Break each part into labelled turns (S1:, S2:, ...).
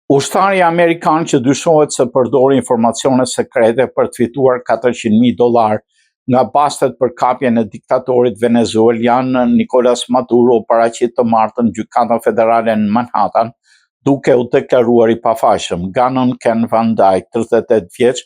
S1: Ushtari Amerikan që dyshohet se përdori informacione sekrete për të fituar $400.000 nga bastet për kapjen e diktatorit venezuelian Nicolas Maduro paraqit të martën gjykata federale në Manhattan, duke u deklaruar i pafajshëm. Gannon Ken Van Dyke, 38 vjeç,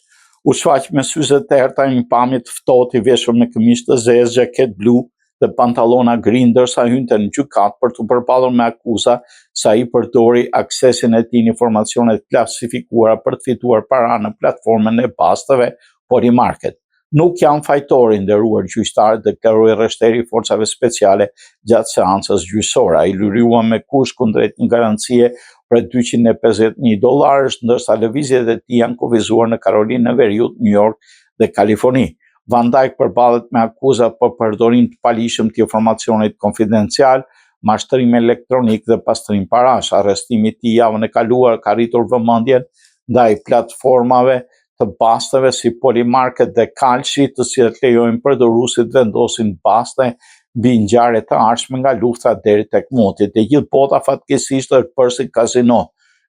S1: u shfaq me syze të errta një pamje të ftohtë i veshur me këmishë të zezë, xhaketë blu dhe pantallona gri, ndërsa hynte në gjykatë për të përballur me akuza se ai përdori aksesin e tij në informacione të klasifikuara për të fituar para në platformën e basteve Polymarket. Nuk janë fajtori, nderuar gjyqtar, deklaroi rreshteri i forcave speciale gjatë seancës gjyqësore. Ai lirua me kush kundrejt një garancie për $250.000, ndërsa lëvizjet e tij janë kufizuar në Karolinën e Veriut, New York dhe Kaliforni. Van Dyke përballet me akuza për përdorim të palishëm të informacionit konfidencial, mashtrim elektronik dhe pastrim parash. Arrestimi i tij javën e kaluar ka rritur vëmendjen ndaj platformave të basteve si Polymarket dhe Kalshi, të cilat lejojnë përdoruesit vendosin baste mbi ngjarje të ardhshme nga luftra deri tek moti. E gjithë bota fatkeqësisht është bërë si kazino.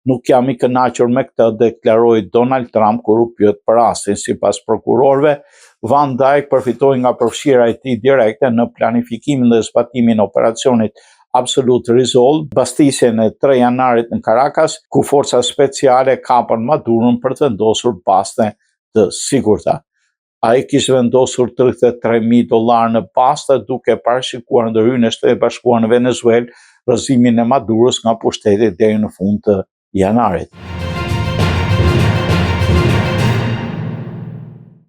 S1: Nuk jam i kënaqur me këtë, deklaroi Donald Trump kur u pyet për rastin. Sipas prokurorëve, Van Dyke përfitoi nga përfshira e tij direkte në planifikimin dhe zbatimin e operacionit Absolute Resolve, bastisjen e 3 janarit në Caracas, ku forca speciale kapën Maduron për të vendosur baste të sigurta. Ai kishte vendosur $33.000 në baste, duke parashikuar ndërhyrjen e Shtetit Bashkuar në Venezuelë, rrëzimin e Maduros nga pushteti deri në fund të janarit.